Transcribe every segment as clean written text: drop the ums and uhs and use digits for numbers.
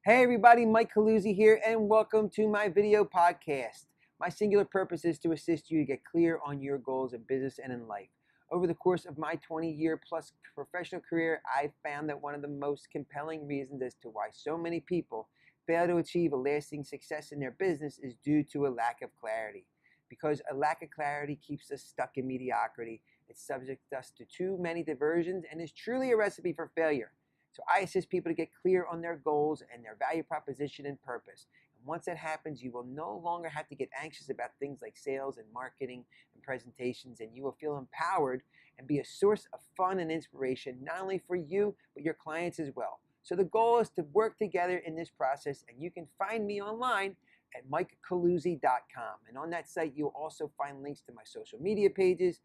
Hey everybody, Mike Caluzzi here, and welcome to my video podcast. My singular purpose is to assist you to get clear on your goals in business and in life. Over the course of my 20-year plus professional career, I've found that one of the most compelling reasons as to why so many people fail to achieve a lasting success in their business is due to a lack of clarity. Because a lack of clarity keeps us stuck in mediocrity, it subjects us to too many diversions, and is truly a recipe for failure. So I assist people to get clear on their goals and their value proposition and purpose. And once that happens, you will no longer have to get anxious about things like sales and marketing and presentations, and you will feel empowered and be a source of fun and inspiration, not only for you, but your clients as well. So the goal is to work together in this process, and you can find me online at mikecaluzzi.com. And on that site, you'll also find links to my social media pages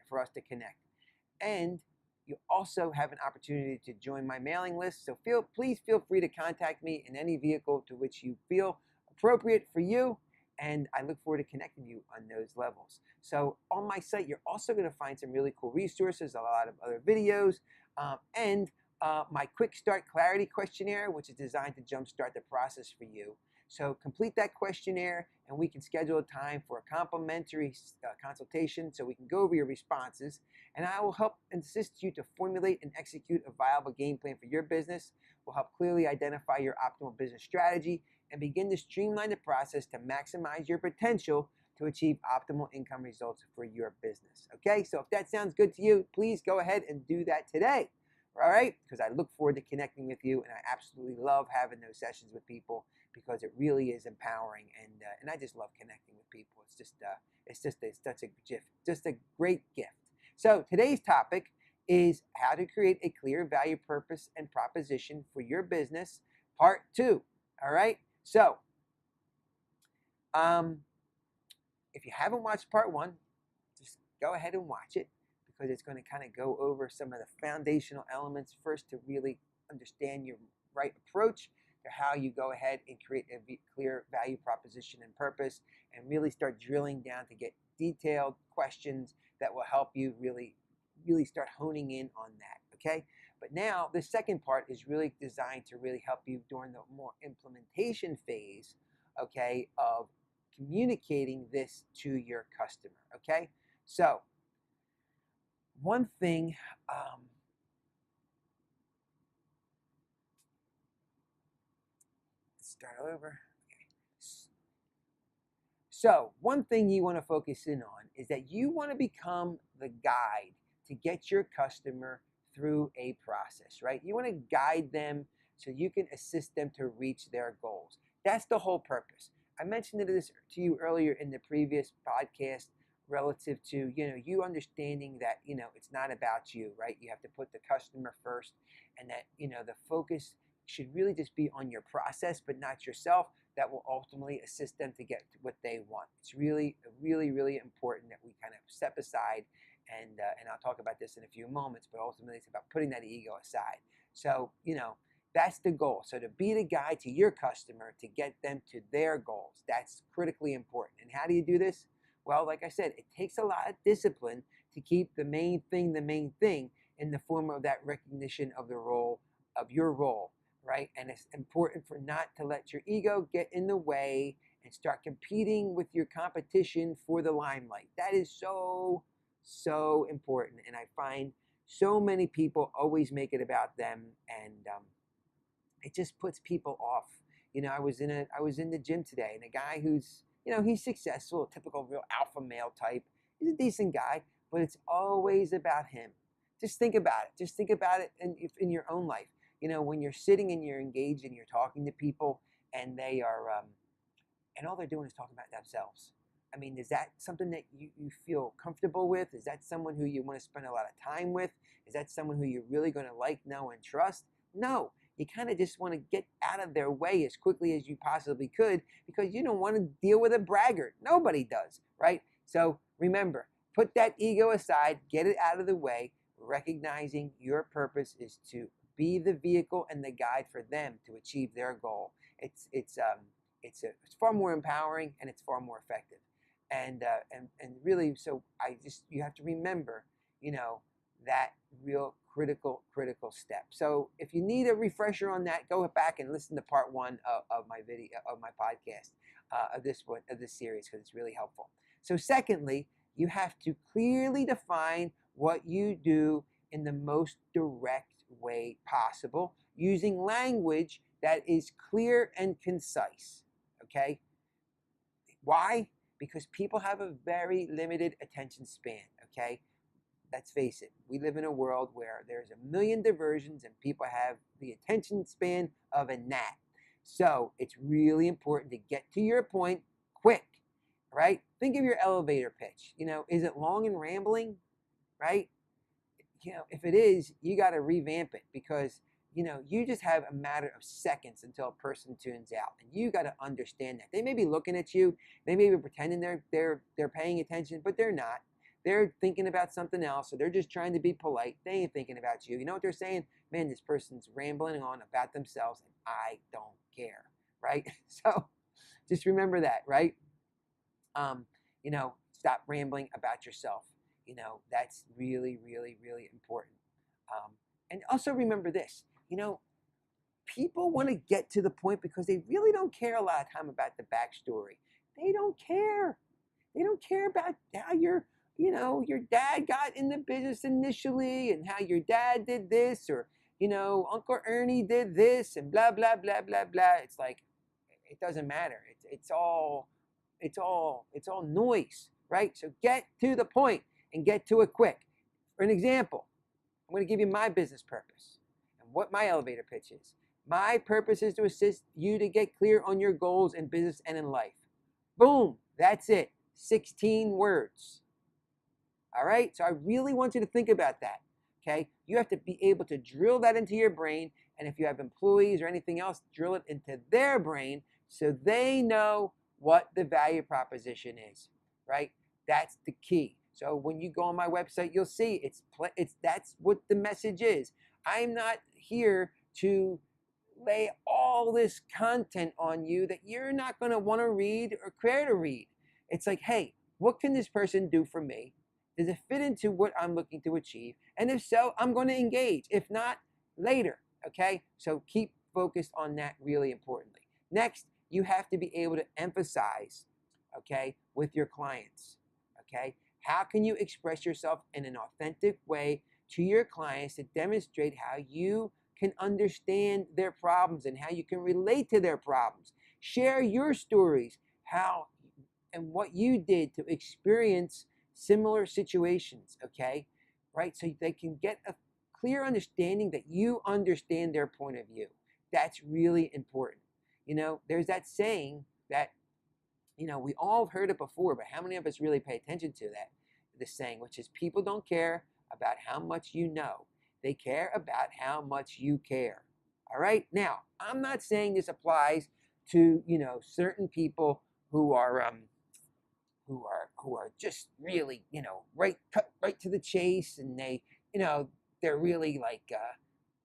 for us to connect. And you also have an opportunity to join my mailing list, so please feel free to contact me in any vehicle to which you feel appropriate for you, and I look forward to connecting you on those levels. So on my site, you're also going to find some really cool resources, a lot of other videos, and my Quick Start Clarity Questionnaire, which is designed to jumpstart the process for you. So complete that questionnaire, and we can schedule a time for a complimentary consultation so we can go over your responses, and I will help assist you to formulate and execute a viable game plan for your business. We'll help clearly identify your optimal business strategy and begin to streamline the process to maximize your potential to achieve optimal income results for your business. Okay, so if that sounds good to you, please go ahead and do that today. All right, because I look forward to connecting with you, and I absolutely love having those sessions with people because it really is empowering, and I just love connecting with people. It's just a great gift. So today's topic is how to create a clear value, purpose, and proposition for your business, part 2. All right. So, if you haven't watched part 1, just go ahead and watch it, because it's going to kind of go over some of the foundational elements first to really understand your right approach to how you go ahead and create a clear value proposition and purpose, and really start drilling down to get detailed questions that will help you really start honing in on that. Okay. But now the second part is really designed to really help you during the more implementation phase, okay, of communicating this to your customer. Okay. So one thing, let's start over. Okay. So one thing you want to focus in on is that you want to become the guide to get your customer through a process, right? You want to guide them so you can assist them to reach their goals. That's the whole purpose. I mentioned this to you earlier in the previous podcast relative to, you understanding that, it's not about you, right? You have to put the customer first, and that, the focus should really just be on your process, but not yourself. That will ultimately assist them to get to what they want. It's really, really, really important that we kind of step aside, and I'll talk about this in a few moments, but ultimately it's about putting that ego aside. So, that's the goal. So to be the guide to your customer to get them to their goals, that's critically important. And how do you do this? Well, like I said, it takes a lot of discipline to keep the main thing, in the form of that recognition of your role, right? And it's important for not to let your ego get in the way and start competing with your competition for the limelight. That is so, so important. And I find so many people always make it about them, and it just puts people off. I was in the gym today, and a guy who's, he's successful, a typical real alpha male type. He's a decent guy, but it's always about him. Just think about it. Just think about it in your own life. When you're sitting and you're engaged and you're talking to people, and they are, and all they're doing is talking about themselves. I mean, is that something that you feel comfortable with? Is that someone who you want to spend a lot of time with? Is that someone who you're really going to like, know, and trust? No. You kind of just want to get out of their way as quickly as you possibly could, because you don't want to deal with a braggart. Nobody does, right? So remember, put that ego aside, get it out of the way, recognizing your purpose is to be the vehicle and the guide for them to achieve their goal. It's far more empowering, and it's far more effective. And really, so you have to remember, that real critical step. So if you need a refresher on that, go back and listen to part 1 of my video, of my podcast, of this series, because it's really helpful. So secondly, you have to clearly define what you do in the most direct way possible, using language that is clear and concise. Okay? Why? Because people have a very limited attention span. Okay? Let's face it, we live in a world where there's a million diversions and people have the attention span of a gnat. So it's really important to get to your point quick, right? Think of your elevator pitch. Is it long and rambling, right? If it is, you got to revamp it, because you just have a matter of seconds until a person tunes out, and you got to understand that they may be looking at you, they may be pretending they're paying attention, but they're not. They're thinking about something else, or they're just trying to be polite. They ain't thinking about you. You know what they're saying? Man, this person's rambling on about themselves, and I don't care, right? So just remember that, right? Stop rambling about yourself. That's really, really, really important. And also remember this, people want to get to the point because they really don't care a lot of time about the backstory. They don't care. They don't care about how your dad got in the business initially, and how your dad did this, or, Uncle Ernie did this, and blah, blah, blah, blah, blah. It's like, it doesn't matter. It's all noise, right? So get to the point and get to it quick. For an example, I'm going to give you my business purpose and what my elevator pitch is. My purpose is to assist you to get clear on your goals in business and in life. Boom, that's it. 16 words. All right, so I really want you to think about that. Okay, you have to be able to drill that into your brain, and if you have employees or anything else, drill it into their brain so they know what the value proposition is, right? That's the key. So when you go on my website, you'll see that's what the message is. I'm not here to lay all this content on you that you're not going to want to read or care to read. It's like, hey, what can this person do for me? Does it fit into what I'm looking to achieve? And if so, I'm going to engage. If not, later. Okay? So keep focused on that, really importantly. Next, you have to be able to emphasize, okay, with your clients. Okay? How can you express yourself in an authentic way to your clients to demonstrate how you can understand their problems and how you can relate to their problems? Share your stories, how and what you did to experience similar situations, okay? Right? So they can get a clear understanding that you understand their point of view. That's really important. There's that saying that, we all heard it before, but how many of us really pay attention to that? The saying, which is, people don't care about how much you know. They care about how much you care. All right? Now, I'm not saying this applies to, certain people who are just really, cut right to the chase, and they're really like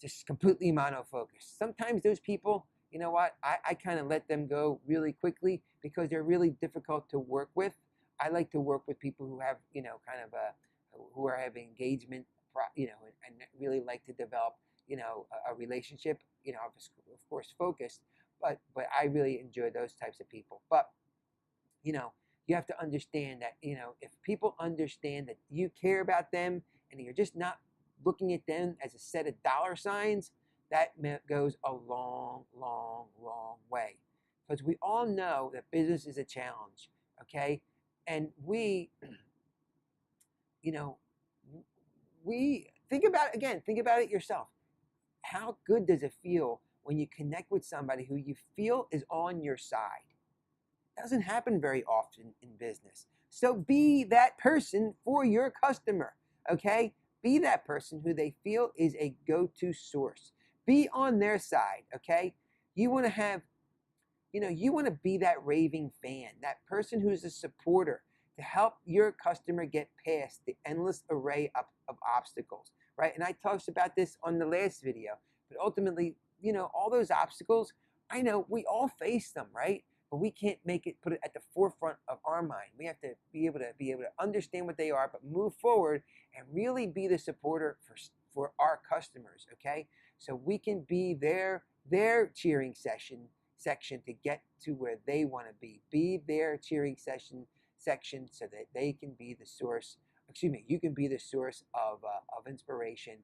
just completely monofocused. Sometimes those people, you know what, I kind of let them go really quickly because they're really difficult to work with. I like to work with people who have, who are having engagement, and really like to develop, a relationship, of course focused, but I really enjoy those types of people. But, you have to understand that, if people understand that you care about them and you're just not looking at them as a set of dollar signs, that goes a long, long, long way. Because we all know that business is a challenge, okay? And we think about it yourself. How good does it feel when you connect with somebody who you feel is on your side? It doesn't happen very often in business. So be that person for your customer, okay? Be that person who they feel is a go-to source. Be on their side, okay? You want to have, you want to be that raving fan, that person who's a supporter to help your customer get past the endless array of obstacles, right? And I talked about this on the last video, but ultimately, all those obstacles, I know we all face them, right? But we can't put it at the forefront of our mind. We have to be able to understand what they are, but move forward and really be the supporter for our customers, okay? So we can be their cheering section to get to where they want to be their cheering section so that they can be the source, excuse me, you can be the source of inspiration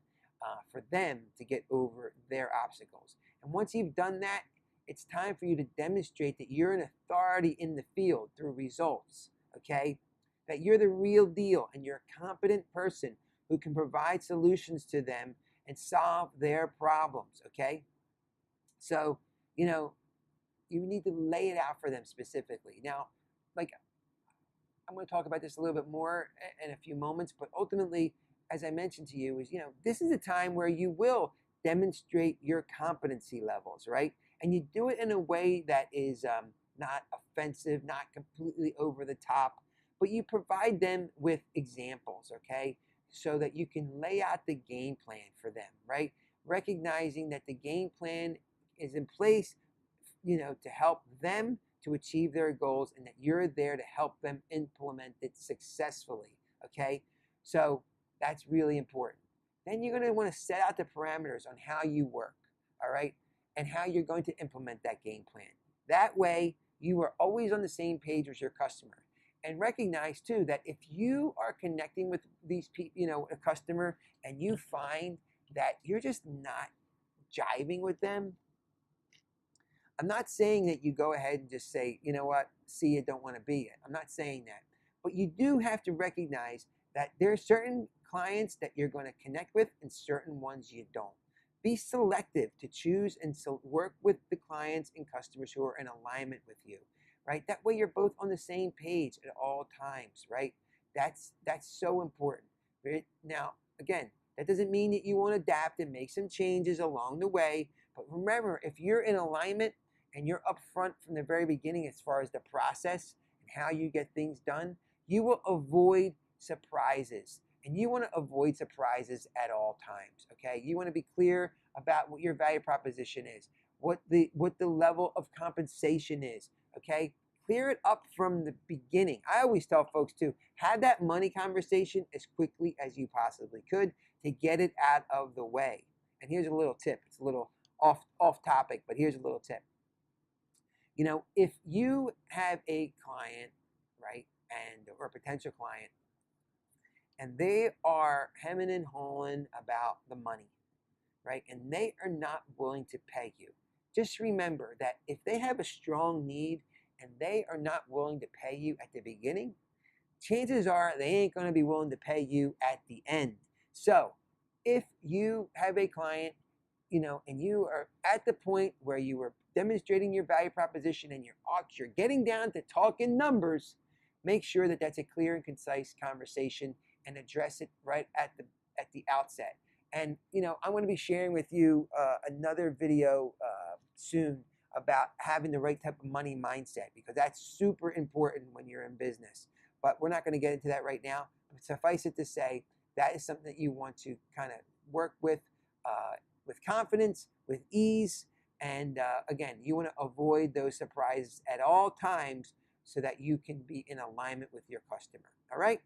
for them to get over their obstacles. And once you've done that, it's time for you to demonstrate that you're an authority in the field through results, okay? That you're the real deal and you're a competent person who can provide solutions to them and solve their problems, okay? So, you know, you need to lay it out for them specifically. Now, like, I'm going to talk about this a little bit more in a few moments, but ultimately, as I mentioned to you, is, you know, this is a time where you will demonstrate your competency levels, right? And you do it in a way that is not offensive, not completely over the top, but you provide them with examples, okay? So that you can lay out the game plan for them, right? Recognizing that the game plan is in place, you know, to help them to achieve their goals and that you're there to help them implement it successfully, okay? So that's really important. Then you're going to want to set out the parameters on how you work, all right? And how you're going to implement that game plan. That way, you are always on the same page with your customer. And recognize too that if you are connecting with these people, you know, a customer, and you find that you're just not jiving with them, I'm not saying that you go ahead and just say, you know what, see it, don't want to be it. I'm not saying that. But you do have to recognize that there are certain clients that you're going to connect with and certain ones you don't. Be selective to choose and work with the clients and customers who are in alignment with you, right? That way you're both on the same page at all times, right? That's so important. Right? Now, again, that doesn't mean that you won't adapt and make some changes along the way. But remember, if you're in alignment and you're upfront from the very beginning as far as the process and how you get things done, you will avoid surprises. And you want to avoid surprises at all times, okay? You want to be clear about what your value proposition is, what the level of compensation is, okay? Clear it up from the beginning. I always tell folks to have that money conversation as quickly as you possibly could to get it out of the way. And here's a little tip. It's a little off topic, but here's a little tip. You know, if you have a client, right, or a potential client, and they are hemming and hawing about the money, right? And they are not willing to pay you. Just remember that if they have a strong need and they are not willing to pay you at the beginning, chances are they ain't going to be willing to pay you at the end. So if you have a client, you know, and you are at the point where you are demonstrating your value proposition and you're getting down to talking numbers, make sure that that's a clear and concise conversation and address it right at the outset. And, you know, I'm going to be sharing with you another video soon about having the right type of money mindset, because that's super important when you're in business. But we're not going to get into that right now. But suffice it to say, that is something that you want to kind of work with confidence, with ease. And again, you want to avoid those surprises at all times so that you can be in alignment with your customer. All right?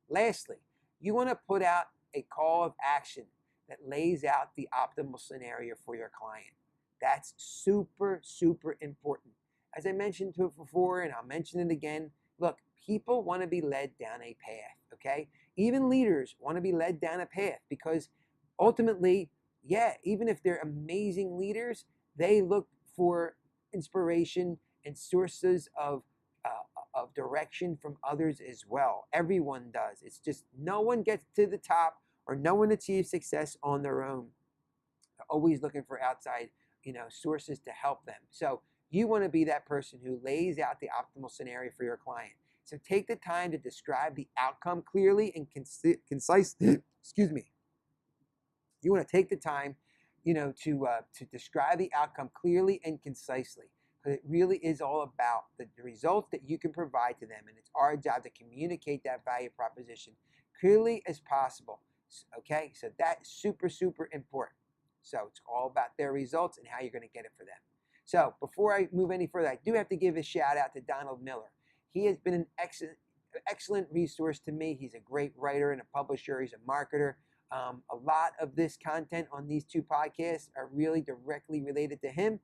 Lastly, you want to put out a call of action that lays out the optimal scenario for your client. That's super, super important. As I mentioned to it before, and I'll mention it again, look, people want to be led down a path, okay? Even leaders want to be led down a path because ultimately, yeah, even if they're amazing leaders, they look for inspiration and sources of direction from others as well. Everyone does. It's just no one gets to the top or no one achieves success on their own. They're always looking for outside, you know, sources to help them. So you want to be that person who lays out the optimal scenario for your client. So take the time to describe the outcome clearly and concisely. Excuse me. You want to take the time, you know, to describe the outcome clearly and concisely. Because it really is all about the results that you can provide to them. And it's our job to communicate that value proposition clearly as possible. Okay, so that's super, super important. So it's all about their results and how you're going to get it for them. So before I move any further, I do have to give a shout out to Donald Miller. He has been an excellent resource to me. He's a great writer and a publisher. He's a marketer. A lot of this content on these two podcasts are really directly related to him.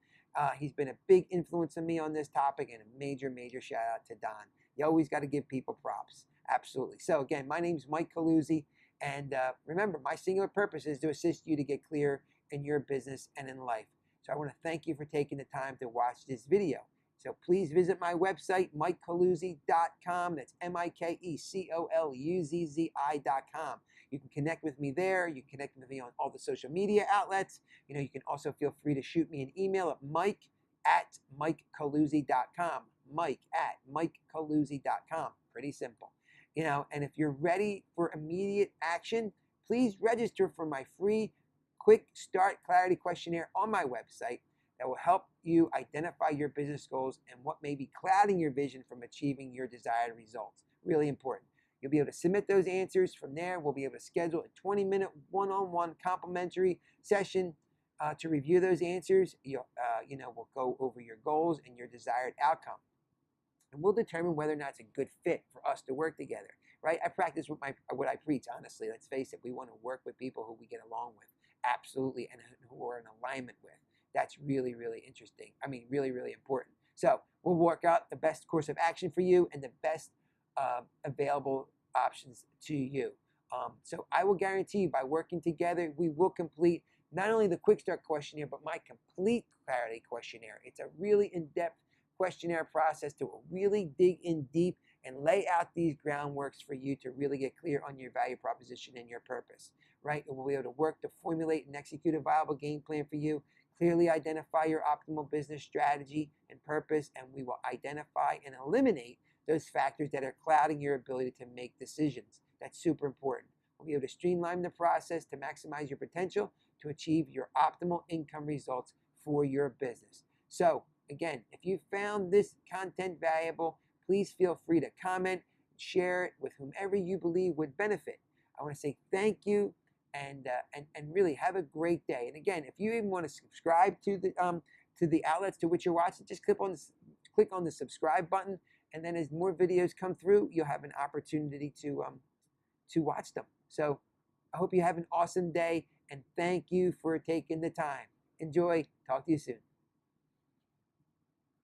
He's been a big influence on me on this topic, and a major, major shout out to Don. You always got to give people props. Absolutely. So again, my name's Mike Coluzzi, and remember, my singular purpose is to assist you to get clear in your business and in life. So I want to thank you for taking the time to watch this video. So please visit my website, MikeColuzzi.com. That's MikeColuzzi.com. You can connect with me there. You can connect with me on all the social media outlets. You can also feel free to shoot me an email at mike@MikeColuzzi.com. Mike@MikeColuzzi.com. Pretty simple. And if you're ready for immediate action, please register for my free quick start clarity questionnaire on my website that will help you identify your business goals and what may be clouding your vision from achieving your desired results. Really important. You'll be able to submit those answers. From there, we'll be able to schedule a 20-minute one-on-one complimentary session to review those answers. We'll go over your goals and your desired outcome. And we'll determine whether or not it's a good fit for us to work together, right? I practice what I preach, honestly. Let's face it, we want to work with people who we get along with, absolutely, and who we're in alignment with. That's really, really interesting. Really, really important. So we'll work out the best course of action for you and the best available options to you. So I will guarantee you, by working together, we will complete not only the quick start questionnaire, but my complete clarity questionnaire. It's a really in-depth questionnaire process to really dig in deep and lay out these groundworks for you to really get clear on your value proposition and your purpose, right? And we'll be able to work to formulate and execute a viable game plan for you, clearly identify your optimal business strategy and purpose, and we will identify and eliminate those factors that are clouding your ability to make decisions. That's super important. We'll be able to streamline the process to maximize your potential to achieve your optimal income results for your business. So again, if you found this content valuable, please feel free to comment, share it with whomever you believe would benefit. I want to say thank you and really have a great day. And again, if you even want to subscribe to the outlets to which you're watching, just click on the subscribe button, and then as more videos come through, you'll have an opportunity to watch them. So I hope you have an awesome day, and thank you for taking the time. Enjoy. Talk to you soon.